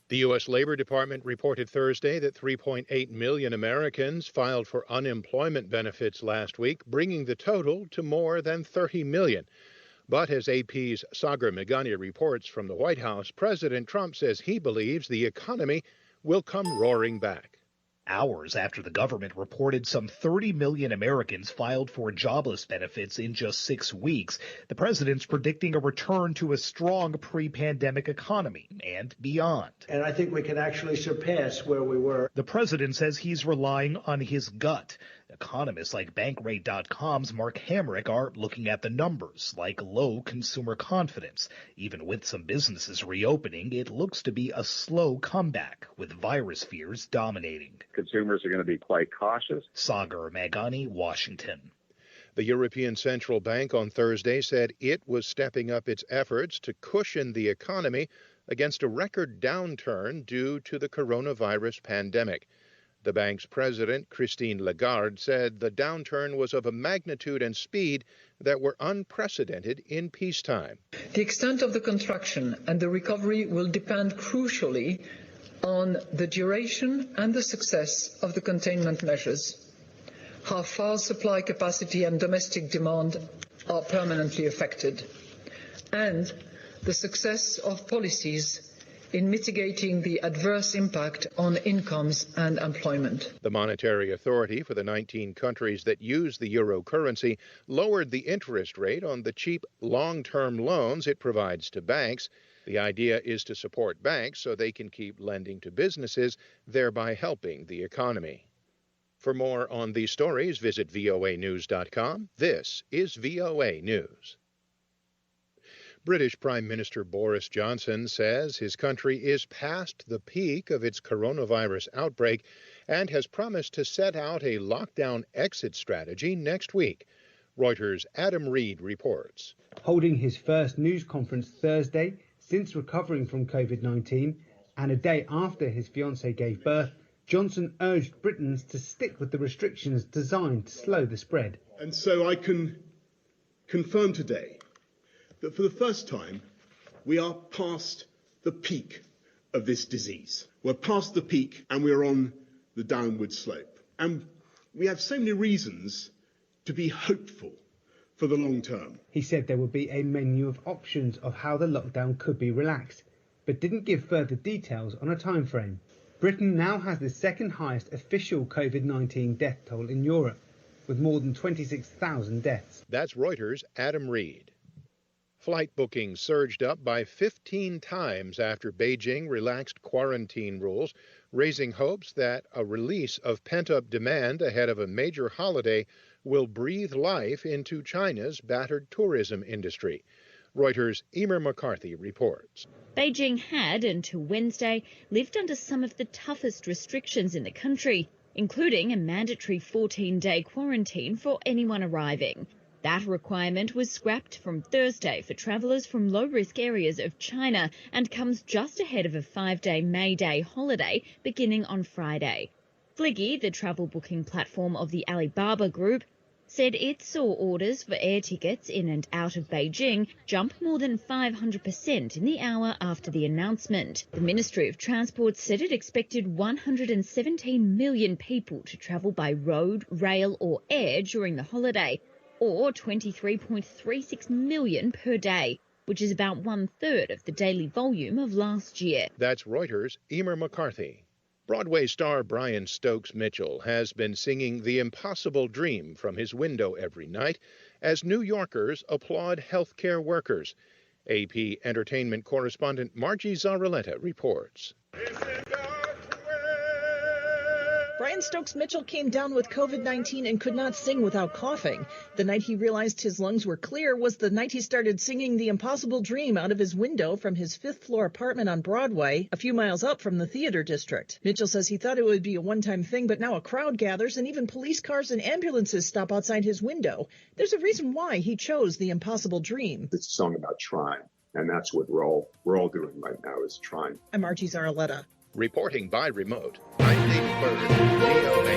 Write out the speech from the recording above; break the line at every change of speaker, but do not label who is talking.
The U.S. Labor Department reported Thursday that 3.8 million Americans filed for unemployment benefits last week, bringing the total to more than 30 million. But as AP's Sagar Meghani reports from the White House, President Trump says he believes the economy will come roaring back.
Hours after the government reported some 30 million Americans filed for jobless benefits in just 6 weeks, the president's predicting a return to a strong pre-pandemic economy and beyond.
And I think we can actually surpass where we were.
The president says he's relying on his gut. Economists like Bankrate.com's Mark Hamrick are looking at the numbers, like low consumer confidence. Even with some businesses reopening, it looks to be a slow comeback, with virus fears dominating.
Consumers are going to be quite cautious.
Sagar Meghani, Washington.
The European Central Bank on Thursday said it was stepping up its efforts to cushion the economy against a record downturn due to the coronavirus pandemic. The bank's president, Christine Lagarde, said the downturn was of a magnitude and speed that were unprecedented in peacetime.
The extent of the contraction and the recovery will depend crucially on the duration and the success of the containment measures, how far supply capacity and domestic demand are permanently affected, and the success of policies in mitigating the adverse impact on incomes and employment.
The Monetary Authority for the 19 countries that use the euro currency lowered the interest rate on the cheap long-term loans it provides to banks. The idea is to support banks so they can keep lending to businesses, thereby helping the economy. For more on these stories, visit voanews.com. This is VOA News. British Prime Minister Boris Johnson says his country is past the peak of its coronavirus outbreak and has promised to set out a lockdown exit strategy next week. Reuters' Adam Reed reports.
Holding his first news conference Thursday since recovering from COVID-19 and a day after his fiancée gave birth, Johnson urged Britons to stick with the restrictions designed to slow the spread.
And so I can confirm today that for the first time, we are past the peak of this disease. We're past the peak and we're on the downward slope. And we have so many reasons to be hopeful for the long term.
He said there would be a menu of options of how the lockdown could be relaxed, but didn't give further details on a time frame. Britain now has the second highest official COVID-19 death toll in Europe, with more than 26,000 deaths.
That's Reuters' Adam Reed. Flight bookings surged up by 15 times after Beijing relaxed quarantine rules, raising hopes that a release of pent-up demand ahead of a major holiday will breathe life into China's battered tourism industry. Reuters' Emer McCarthy reports.
Beijing had, until Wednesday, lived under some of the toughest restrictions in the country, including a mandatory 14-day quarantine for anyone arriving. That requirement was scrapped from Thursday for travellers from low-risk areas of China and comes just ahead of a 5-day May Day holiday beginning on Friday. Fliggy, the travel booking platform of the Alibaba Group, said it saw orders for air tickets in and out of Beijing jump more than 500% in the hour after the announcement. The Ministry of Transport said it expected 117 million people to travel by road, rail or air during the holiday, or 23.36 million per day, which is about one-third of the daily volume of last year.
That's Reuters' Emer McCarthy. Broadway star Brian Stokes Mitchell has been singing The Impossible Dream from his window every night as New Yorkers applaud healthcare workers. AP entertainment correspondent Margie Zarraletta reports.
Brian Stokes Mitchell came down with COVID-19 and could not sing without coughing. The night he realized his lungs were clear was the night he started singing The Impossible Dream out of his window from his 5th-floor apartment on Broadway, a few miles up from the theater district. Mitchell says he thought it would be a one-time thing, but now a crowd gathers and even police cars and ambulances stop outside his window. There's a reason why he chose The Impossible Dream.
It's a song about trying, and that's what we're all doing right now is trying.
I'm Margie Zarraletta.
Reporting by remote, I'm David Bird, VOA.